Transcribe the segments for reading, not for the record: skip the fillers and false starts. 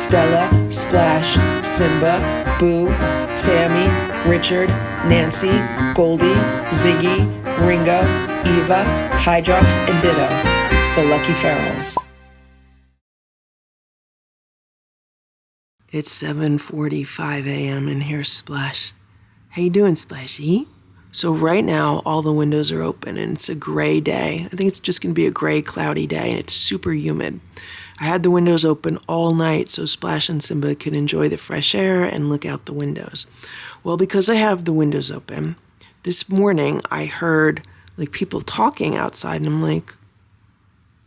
Stella, Splash, Simba, Boo, Sammy, Richard, Nancy, Goldie, Ziggy, Ringo, Eva, Hydrox, and Ditto, the Lucky Ferals. It's 7:45 a.m. and here's Splash. How you doing, Splashy? So right now, all the windows are open and it's a gray day. I think it's just going to be a gray, cloudy day and it's super humid. I had the windows open all night so Splash and Simba could enjoy the fresh air and look out the windows. Well, because I have the windows open, this morning I heard like people talking outside and I'm like,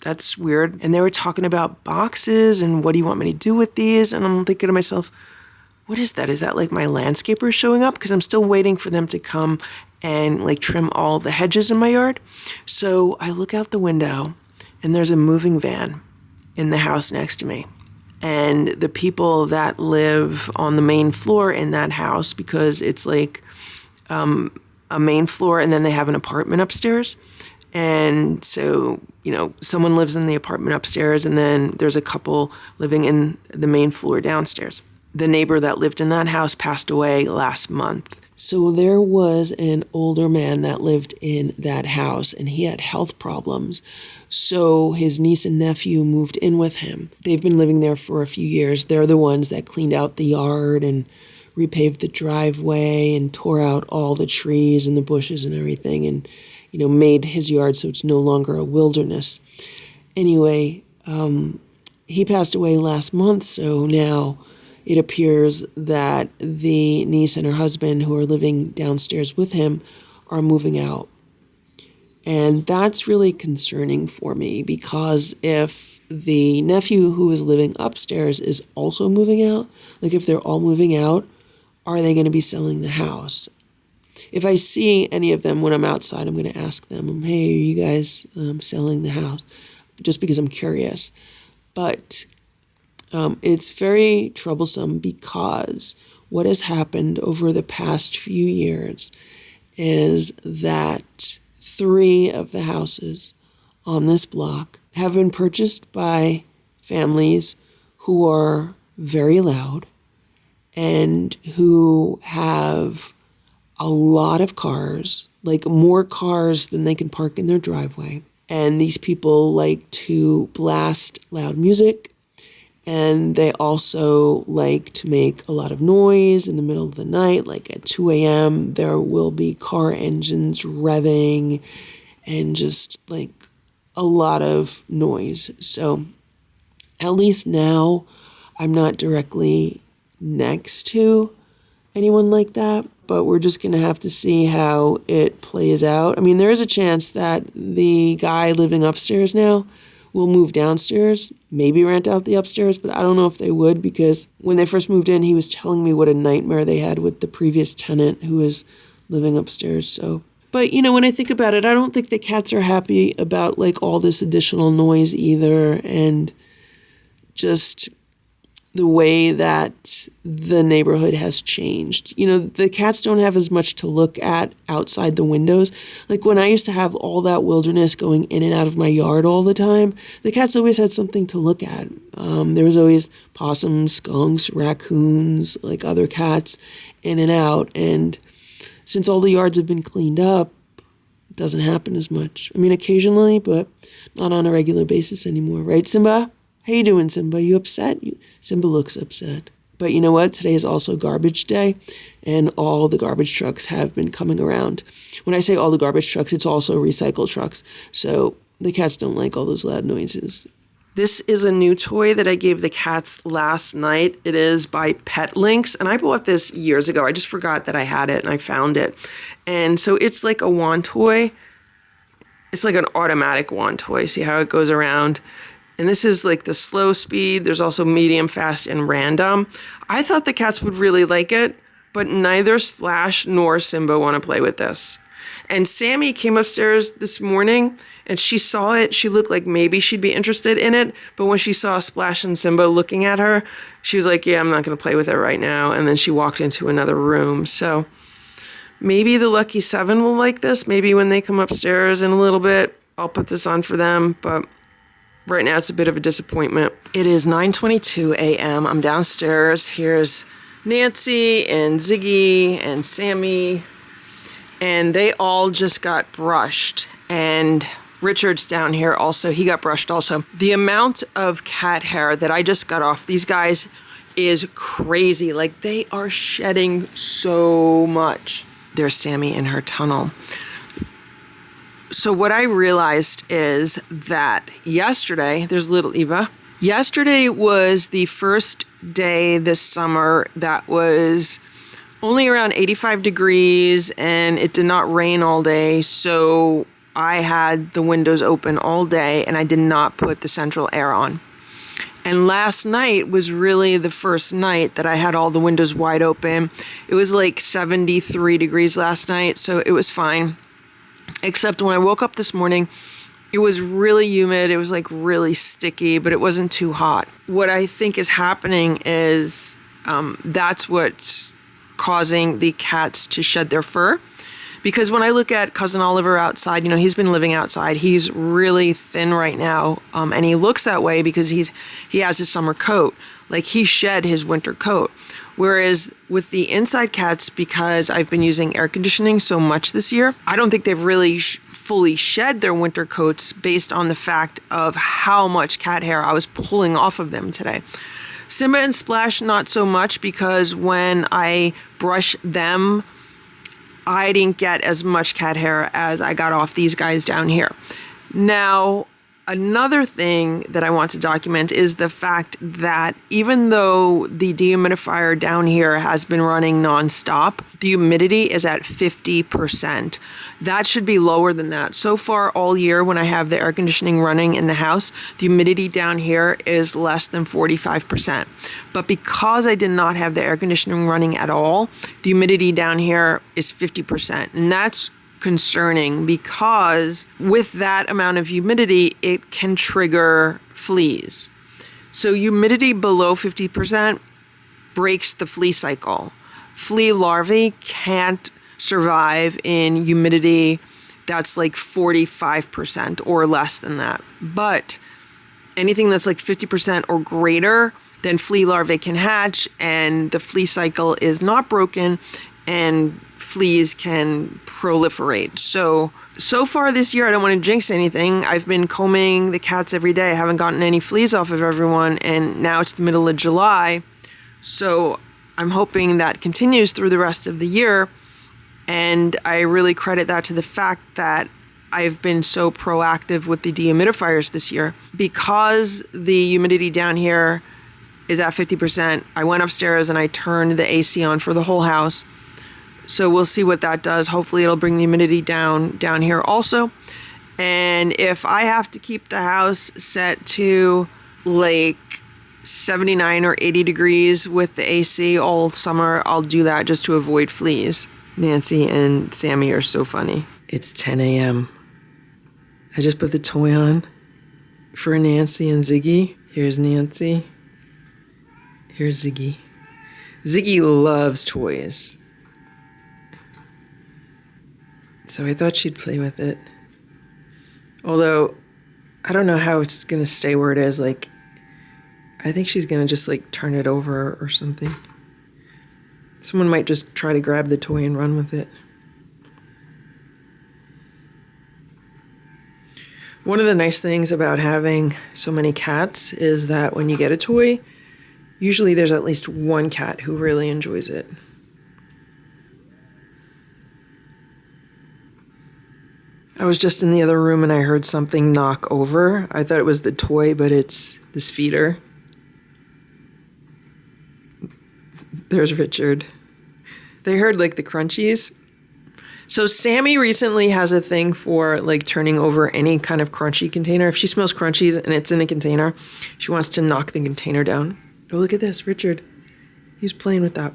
that's weird. And they were talking about boxes and what do you want me to do with these? And I'm thinking to myself, what is that? Is that like my landscaper showing up? Because I'm still waiting for them to come and like trim all the hedges in my yard. So I look out the window and there's a moving van in the house next to me. And the people that live on the main floor in that house, because it's like a main floor and then they have an apartment upstairs. And so, you know, someone lives in the apartment upstairs and then there's a couple living in the main floor downstairs. The neighbor that lived in that house passed away last month. So there was an older man that lived in that house and he had health problems. So his niece and nephew moved in with him. They've been living there for a few years. They're the ones that cleaned out the yard and repaved the driveway and tore out all the trees and the bushes and everything and, you know, made his yard so it's no longer a wilderness. Anyway, he passed away last month, so now it appears that the niece and her husband who are living downstairs with him are moving out. And that's really concerning for me because if the nephew who is living upstairs is also moving out, like if they're all moving out, are they going to be selling the house? If I see any of them when I'm outside, I'm going to ask them, hey, are you guys selling the house? Just because I'm curious. But it's very troublesome because what has happened over the past few years is that 3 of the houses on this block have been purchased by families who are very loud and who have a lot of cars, like more cars than they can park in their driveway. And these people like to blast loud music. And they also like to make a lot of noise in the middle of the night, like at 2 a.m. There will be car engines revving and just like a lot of noise. So at least now I'm not directly next to anyone like that, but we're just going to have to see how it plays out. I mean, there is a chance that the guy living upstairs now will move downstairs, maybe rent out the upstairs, but I don't know if they would because when they first moved in, he was telling me what a nightmare they had with the previous tenant who was living upstairs. So, but you know, when I think about it, I don't think the cats are happy about like all this additional noise either, and just the way that the neighborhood has changed. You know, the cats don't have as much to look at outside the windows. Like when I used to have all that wilderness going in and out of my yard all the time, the cats always had something to look at. There was always possums, skunks, raccoons, like other cats in and out. And since all the yards have been cleaned up, it doesn't happen as much. I mean, occasionally, but not on a regular basis anymore. Right, Simba? How you doing, Simba? You upset? Simba looks upset. But you know what? Today is also garbage day, and all the garbage trucks have been coming around. When I say all the garbage trucks, it's also recycle trucks. So the cats don't like all those loud noises. This is a new toy that I gave the cats last night. It is by Pet Links, and I bought this years ago. I just forgot that I had it, and I found it. And so it's like a wand toy. It's like an automatic wand toy. See how it goes around? And this is like the slow speed. There's also medium, fast, and random. I thought the cats would really like it, but neither Splash nor Simba want to play with this. And Sammy came upstairs this morning and she saw it. She looked like maybe she'd be interested in it. But when she saw Splash and Simba looking at her, she was like, yeah, I'm not going to play with it right now. And then she walked into another room. So maybe the Lucky 7 will like this. Maybe when they come upstairs in a little bit, I'll put this on for them. But right now it's a bit of a disappointment. It is 9:22 a.m. I'm downstairs. Here's Nancy and Ziggy and Sammy, and they all just got brushed. And Richard's down here also. He got brushed also. The amount of cat hair that I just got off these guys is crazy. Like, they are shedding so much. There's Sammy in her tunnel. So what I realized is that yesterday, there's little Eva. Yesterday was the first day this summer that was only around 85 degrees and it did not rain all day. So I had the windows open all day and I did not put the central air on. And last night was really the first night that I had all the windows wide open. It was like 73 degrees last night, so it was fine. Except when I woke up this morning, it was really humid. It was like really sticky, but it wasn't too hot. What I think is happening is that's what's causing the cats to shed their fur. Because when I look at Cousin Oliver outside, he's been living outside. He's really thin right now, and he looks that way because he has his summer coat. Like, he shed his winter coat. Whereas with the inside cats, because I've been using air conditioning so much this year, I don't think they've really fully shed their winter coats based on the fact of how much cat hair I was pulling off of them today. Simba and Splash, not so much, because when I brush them, I didn't get as much cat hair as I got off these guys down here. Now, another thing that I want to document is the fact that even though the dehumidifier down here has been running nonstop, the humidity is at 50%. That should be lower than that. So far all year when I have the air conditioning running in the house, the humidity down here is less than 45%. But because I did not have the air conditioning running at all, the humidity down here is 50%. And that's concerning because with that amount of humidity, it can trigger fleas. So humidity below 50% breaks the flea cycle. Flea larvae can't survive in humidity that's like 45% or less than that. But anything that's like 50% or greater, then flea larvae can hatch and the flea cycle is not broken and fleas can proliferate. So far this year, I don't want to jinx anything. I've been combing the cats every day. I haven't gotten any fleas off of everyone, and now it's the middle of July. So I'm hoping that continues through the rest of the year. And I really credit that to the fact that I've been so proactive with the dehumidifiers this year. Because the humidity down here is at 50%, I went upstairs and I turned the AC on for the whole house. So we'll see what that does. Hopefully it'll bring the humidity down here also. And if I have to keep the house set to like 79 or 80 degrees with the AC all summer, I'll do that just to avoid fleas. Nancy and Sammy are so funny. It's 10 a.m. I just put the toy on for Nancy and Ziggy. Here's Nancy. Here's Ziggy. Ziggy loves toys. So I thought she'd play with it. Although, I don't know how it's going to stay where it is. Like, I think she's going to just, like, turn it over or something. Someone might just try to grab the toy and run with it. One of the nice things about having so many cats is that when you get a toy, usually there's at least one cat who really enjoys it. I was just in the other room and I heard something knock over. I thought it was the toy, but it's this feeder. There's Richard. They heard like the crunchies. So Sammy recently has a thing for like turning over any kind of crunchy container. If she smells crunchies and it's in a container, she wants to knock the container down. Oh, look at this, Richard. He's playing with that.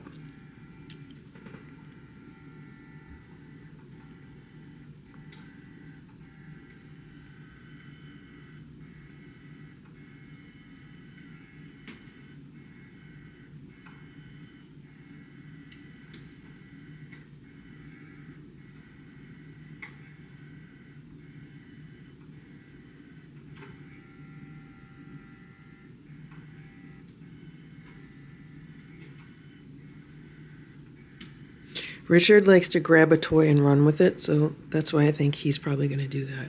Richard likes to grab a toy and run with it, so that's why I think he's probably going to do that.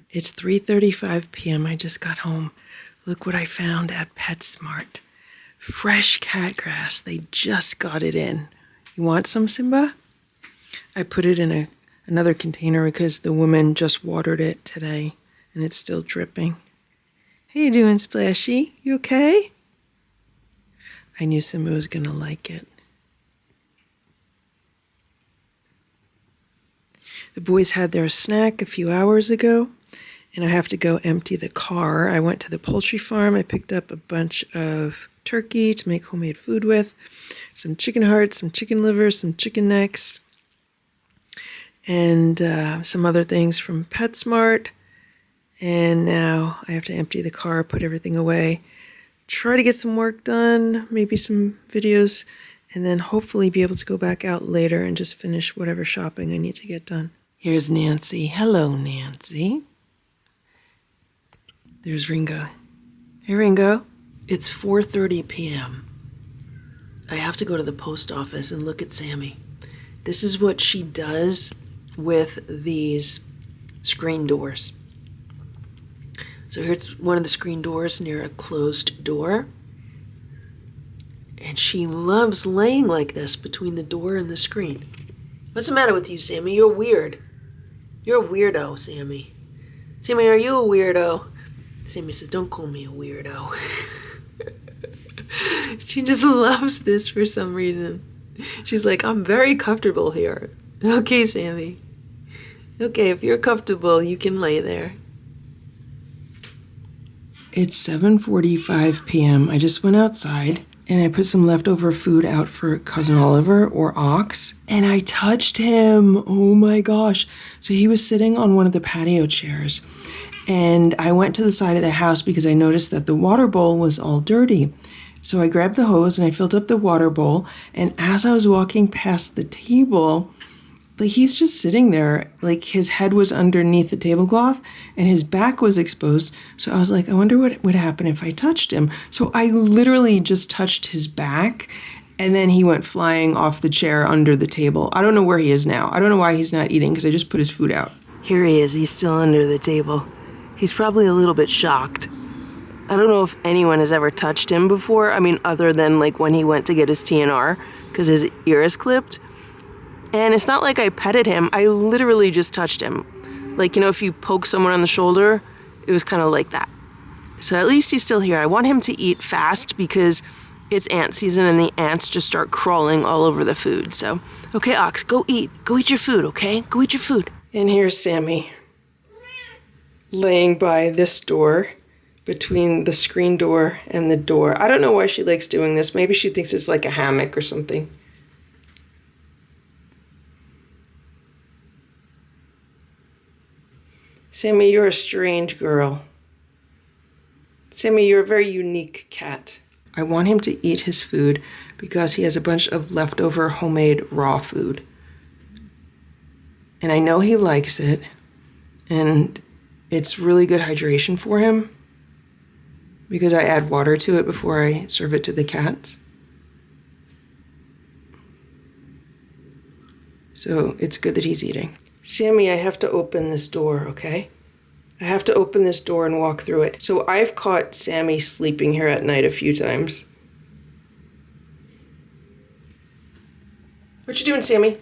It's 3:35 p.m. I just got home. Look what I found at PetSmart. Fresh cat grass. They just got it in. You want some, Simba? I put it in another container because the woman just watered it today and it's still dripping. How you doing, Splashy? You okay? I knew Simba was gonna like it. The boys had their snack a few hours ago. And I have to go empty the car. I went to the poultry farm. I picked up a bunch of turkey to make homemade food with, some chicken hearts, some chicken livers, some chicken necks, and some other things from PetSmart. And now I have to empty the car, put everything away, try to get some work done, maybe some videos, and then hopefully be able to go back out later and just finish whatever shopping I need to get done. Here's Nancy. Hello, Nancy. There's Ringo. Hey, Ringo. It's 4:30 p.m. I have to go to the post office and look at Sammy. This is what she does with these screen doors. So here's one of the screen doors near a closed door. And she loves laying like this between the door and the screen. What's the matter with you, Sammy? You're weird. You're a weirdo, Sammy. Sammy, are you a weirdo? Sammy said, don't call me a weirdo. She just loves this for some reason. She's like, I'm very comfortable here. Okay, Sammy. Okay, if you're comfortable, you can lay there. It's 7:45 p.m. I just went outside and I put some leftover food out for Cousin Oliver, or Ox, and I touched him. Oh my gosh. So he was sitting on one of the patio chairs. And I went to the side of the house because I noticed that the water bowl was all dirty. So I grabbed the hose and I filled up the water bowl. And as I was walking past the table, like he's just sitting there, like his head was underneath the tablecloth and his back was exposed. So I was like, I wonder what would happen if I touched him. So I literally just touched his back and then he went flying off the chair under the table. I don't know where he is now. I don't know why he's not eating because I just put his food out. Here he is. He's still under the table. He's probably a little bit shocked. I don't know if anyone has ever touched him before. I mean, other than like when he went to get his TNR because his ear is clipped. And it's not like I petted him. I literally just touched him. Like, you know, if you poke someone on the shoulder, it was kind of like that. So at least he's still here. I want him to eat fast because it's ant season and the ants just start crawling all over the food. So, okay, Ox, go eat. Go eat your food, okay? Go eat your food. And here's Sammy, laying by this door, between the screen door and the door. I don't know why she likes doing this. Maybe she thinks it's like a hammock or something. Sammy, you're a strange girl. Sammy, you're a very unique cat. I want him to eat his food because he has a bunch of leftover homemade raw food. And I know he likes it, and it's really good hydration for him because I add water to it before I serve it to the cats. So it's good that he's eating. Sammy, I have to open this door, okay? I have to open this door and walk through it. So I've caught Sammy sleeping here at night a few times. What you doing, Sammy?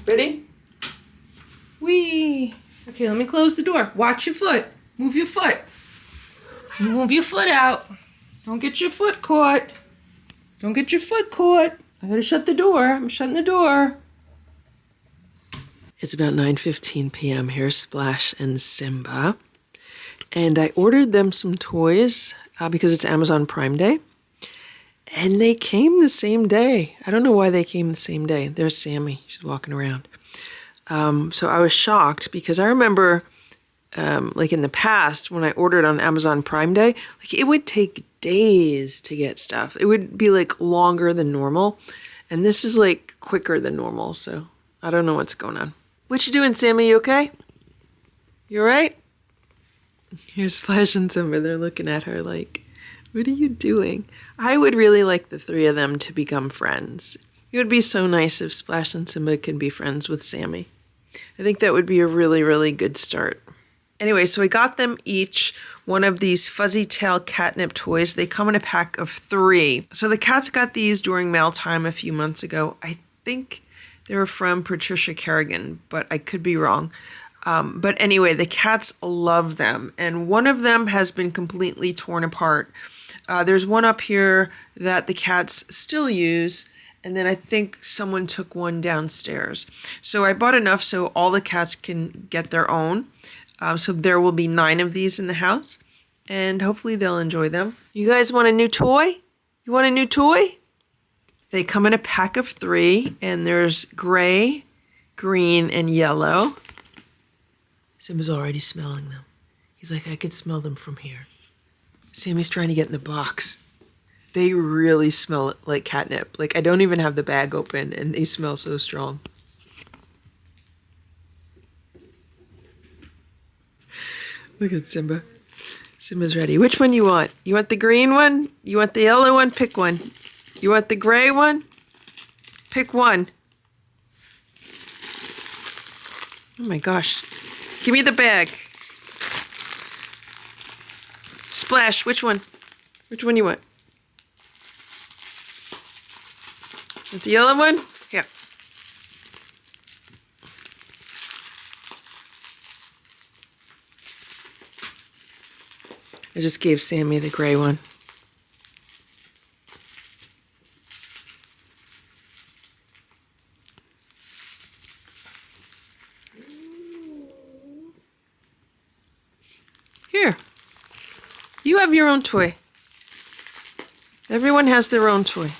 Ready? Whee! Okay, let me close the door. Watch your foot. Move your foot. Move your foot out. Don't get your foot caught. Don't get your foot caught. I gotta shut the door. I'm shutting the door. It's about 9:15 p.m. Here's Splash and Simba. And I ordered them some toys because it's Amazon Prime Day. And they came the same day. I don't know why they came the same day. There's Sammy. She's walking around. So I was shocked because I remember like in the past when I ordered on Amazon Prime Day, like it would take days to get stuff. It would be like longer than normal. And this is like quicker than normal. So I don't know what's going on. What you doing, Sammy? You okay? You all right? Here's Splash and Simba. They're looking at her like, what are you doing? I would really like the three of them to become friends. It would be so nice if Splash and Simba could be friends with Sammy. I think that would be a really, really good start. Anyway, so I got them each one of these fuzzy tail catnip toys. They come in a pack of 3. So the cats got these during mail time a few months ago. I think they were from Patricia Kerrigan, but I could be wrong. But anyway, the cats love them. And one of them has been completely torn apart. There's one up here that the cats still use. And then I think someone took one downstairs. So I bought enough so all the cats can get their own. So there will be 9 of these in the house. And hopefully they'll enjoy them. You guys want a new toy? You want a new toy? They come in a pack of 3. And there's gray, green, and yellow. Simba's already smelling them. He's like, I could smell them from here. Sammy's trying to get in the box. They really smell like catnip. Like, I don't even have the bag open, and they smell so strong. Look at Simba. Simba's ready. Which one you want? You want the green one? You want the yellow one? Pick one. You want the gray one? Pick one. Oh my gosh. Give me the bag. Splash, which one? Which one you want? Want the yellow one? Here. I just gave Sammy the gray one. Here. You have your own toy. Everyone has their own toy.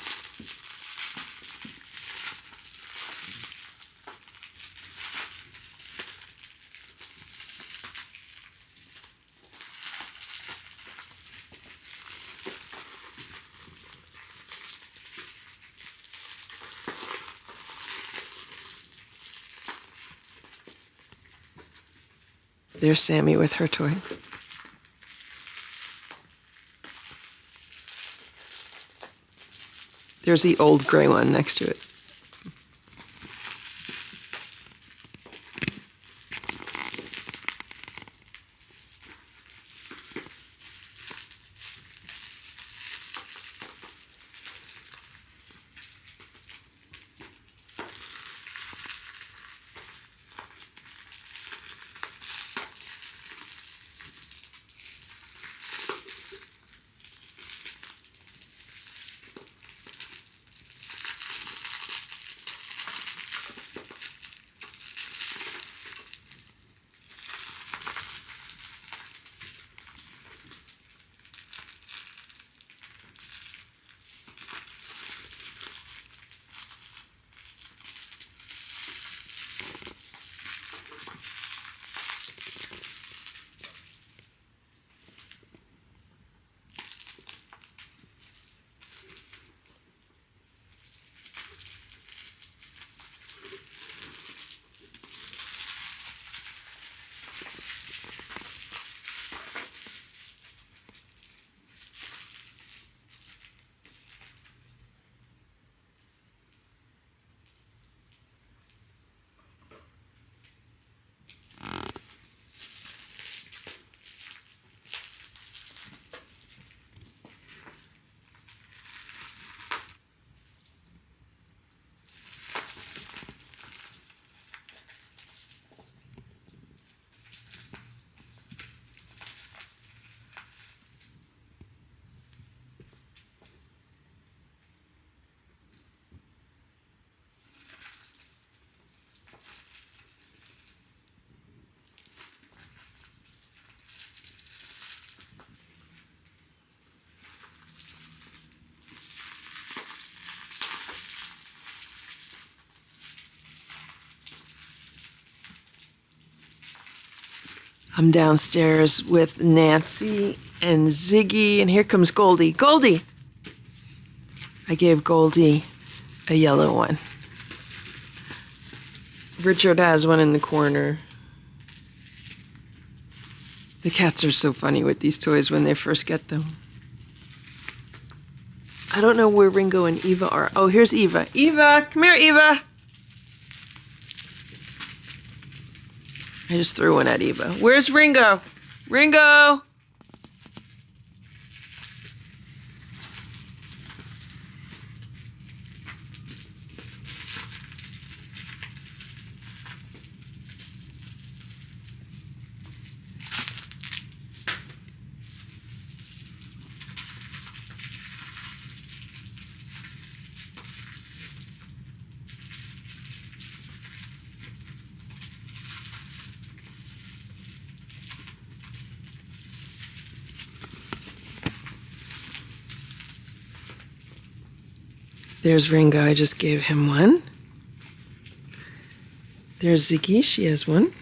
There's Sammy with her toy. There's the old gray one next to it. I'm downstairs with Nancy and Ziggy, and here comes Goldie. Goldie! I gave Goldie a yellow one. Richard has one in the corner. The cats are so funny with these toys when they first get them. I don't know where Ringo and Eva are. Oh, here's Eva. Eva, come here, Eva. I just threw one at Eva. Where's Ringo? Ringo! There's Ringo, I just gave him one. There's Ziggy, she has one.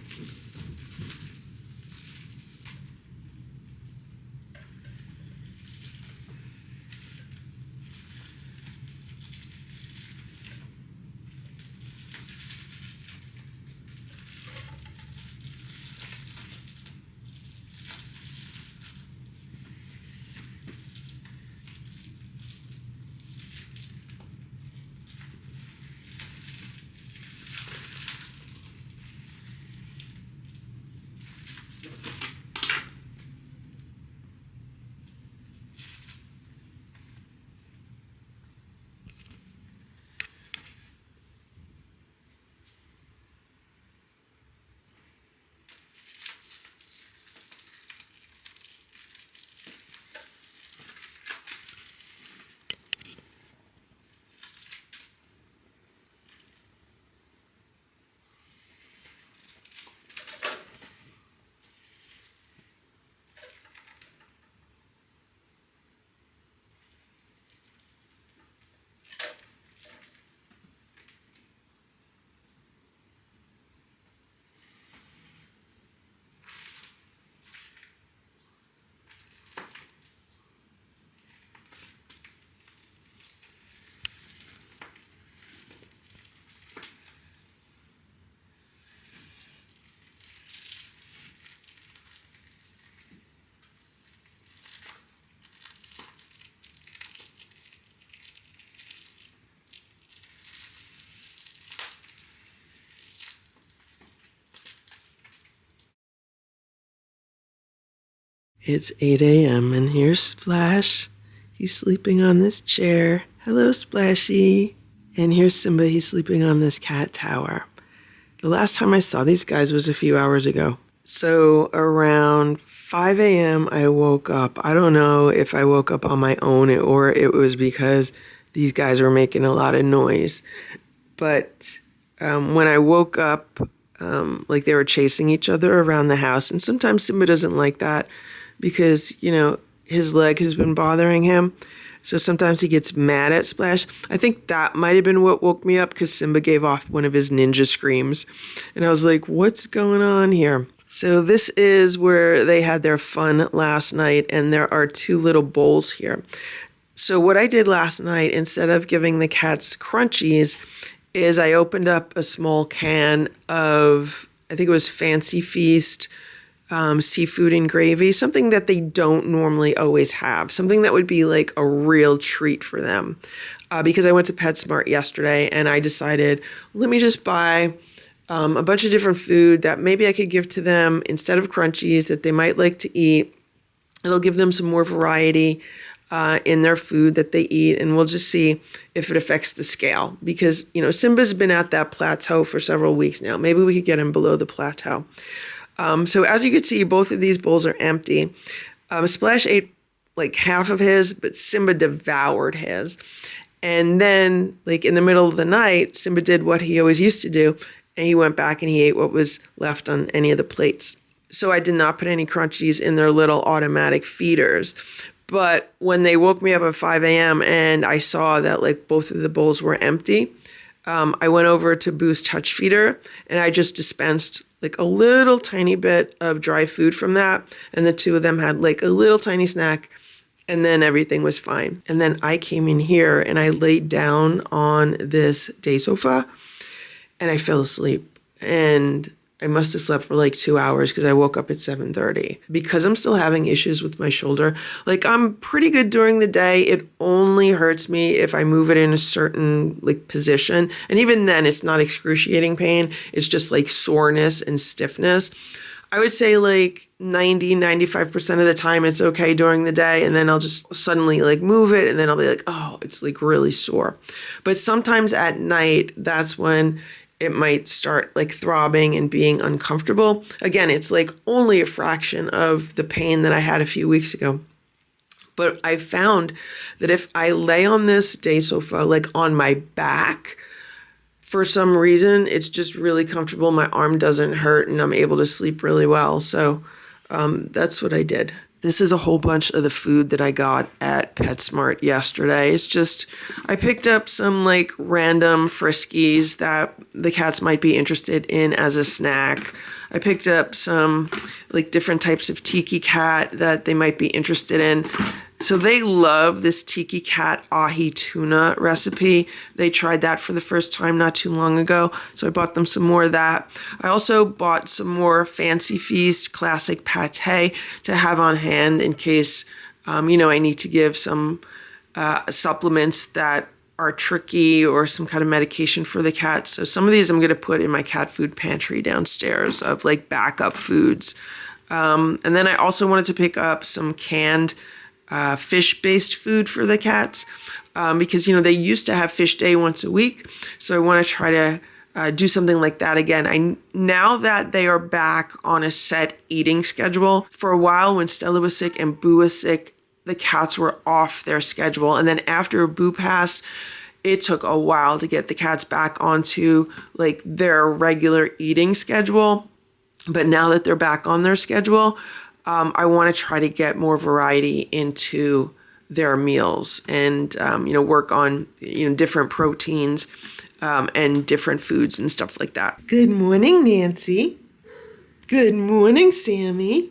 It's 8 a.m. and here's Splash. He's sleeping on this chair. Hello, Splashy. And here's Simba. He's sleeping on this cat tower. The last time I saw these guys was a few hours ago. So around 5 a.m. I woke up. I don't know if I woke up on my own or it was because these guys were making a lot of noise. But when I woke up, like they were chasing each other around the house. And sometimes Simba doesn't like that because, you know, his leg has been bothering him. So sometimes he gets mad at Splash. I think that might have been what woke me up because Simba gave off one of his ninja screams. And I was like, what's going on here? So this is where they had their fun last night, and there are two little bowls here. So what I did last night, instead of giving the cats crunchies, is I opened up a small can of, I think it was Fancy Feast seafood and gravy, something that they don't normally always have, something that would be like a real treat for them. Because I went to PetSmart yesterday and I decided, let me just buy a bunch of different food that maybe I could give to them instead of crunchies that they might like to eat. It'll give them some more variety in their food that they eat, and we'll just see if it affects the scale. Because, you know, Simba's been at that plateau for several weeks now. Maybe we could get him below the plateau. So as you can see, both of these bowls are empty. Splash ate like half of his, but Simba devoured his. And then, like in the middle of the night, Simba did what he always used to do, and he went back and he ate what was left on any of the plates. So I did not put any crunchies in their little automatic feeders. But when they woke me up at 5 a.m. and I saw that like both of the bowls were empty, I went over to Boo's Touch Feeder and I just dispensed like a little tiny bit of dry food from that. And the two of them had like a little tiny snack. And then everything was fine. And then I came in here and I laid down on this day sofa and I fell asleep. And I must have slept for like 2 hours because I woke up at 7:30. Because I'm still having issues with my shoulder, like I'm pretty good during the day. It only hurts me if I move it in a certain like position. And even then it's not excruciating pain. It's just like soreness and stiffness. I would say like 95% of the time it's okay during the day, and then I'll just suddenly like move it and then I'll be like, oh, it's like really sore. But sometimes at night, that's when it might start like throbbing and being uncomfortable. Again, it's like only a fraction of the pain that I had a few weeks ago. But I found that if I lay on this day sofa, like on my back, for some reason, it's just really comfortable. My arm doesn't hurt and I'm able to sleep really well. So that's what I did. This is a whole bunch of the food that I got at PetSmart yesterday. It's just, I picked up some like random Friskies that the cats might be interested in as a snack. I picked up some like different types of Tiki Cat that they might be interested in. So they love this Tiki Cat ahi tuna recipe. They tried that for the first time not too long ago. So I bought them some more of that. I also bought some more Fancy Feast classic pate to have on hand in case, I need to give some supplements that are tricky or some kind of medication for the cat. So some of these I'm going to put in my cat food pantry downstairs of like backup foods. And then I also wanted to pick up some canned fish-based food for the cats because, they used to have fish day once a week. So I want to try to do something like that again. Now that they are back on a set eating schedule, for a while when Stella was sick and Boo was sick, the cats were off their schedule. And then after Boo passed, it took a while to get the cats back onto like their regular eating schedule. But now that they're back on their schedule, I want to try to get more variety into their meals and, work on, different proteins and different foods and stuff like that. Good morning, Nancy. Good morning, Sammy.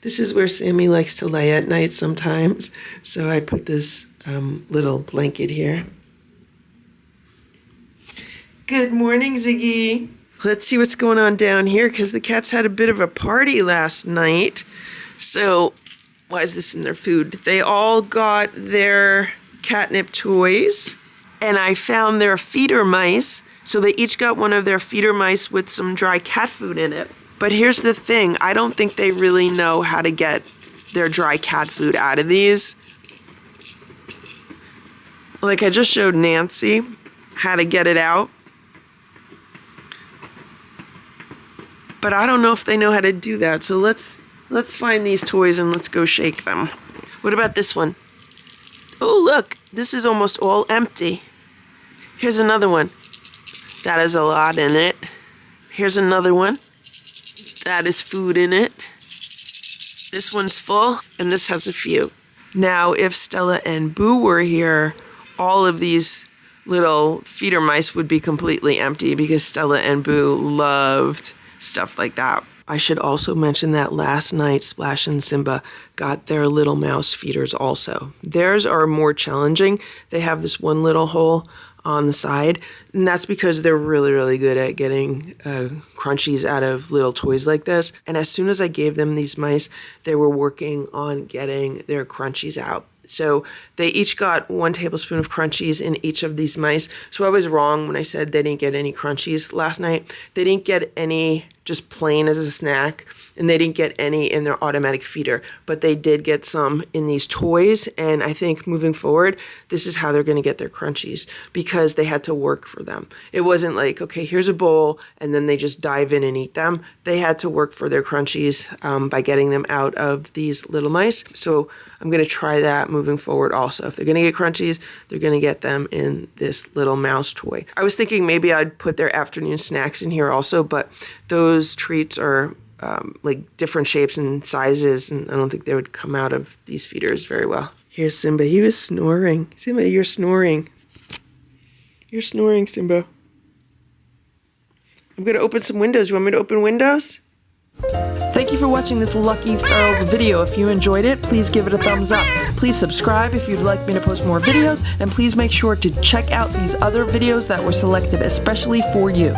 This is where Sammy likes to lay at night sometimes. So I put this little blanket here. Good morning, Ziggy. Let's see what's going on down here because the cats had a bit of a party last night. So, why is this in their food? They all got their catnip toys, and I found their feeder mice. So they each got one of their feeder mice with some dry cat food in it. But here's the thing. I don't think they really know how to get their dry cat food out of these. Like I just showed Nancy how to get it out. But I don't know if they know how to do that. So let's find these toys and let's go shake them. What about this one? Oh, look, this is almost all empty. Here's another one. That has a lot in it. Here's another one. That is food in it. This one's full, and this has a few. Now, if Stella and Boo were here, all of these little feeder mice would be completely empty because Stella and Boo loved stuff like that. I should also mention that last night Splash and Simba got their little mouse feeders also. Theirs are more challenging. They have this one little hole on the side, and that's because they're really, really good at getting crunchies out of little toys like this. And as soon as I gave them these mice, they were working on getting their crunchies out. So they each got 1 tablespoon of crunchies in each of these mice. So I was wrong when I said they didn't get any crunchies last night. They didn't get any just plain as a snack, and they didn't get any in their automatic feeder, but they did get some in these toys. And I think moving forward, this is how they're going to get their crunchies because they had to work for them. It wasn't like, okay, here's a bowl, and then they just dive in and eat them. They had to work for their crunchies by getting them out of these little mice. So I'm going to try that moving forward also. If they're going to get crunchies, they're going to get them in this little mouse toy. I was thinking maybe I'd put their afternoon snacks in here also, but those treats are like different shapes and sizes, and I don't think they would come out of these feeders very well. Here's Simba. He was snoring. Simba, you're snoring. You're snoring, Simba. I'm going to open some windows. You want me to open windows? Thank you for watching this Lucky Ferals video. If you enjoyed it, please give it a thumbs up. Please subscribe if you'd like me to post more videos, and please make sure to check out these other videos that were selected especially for you.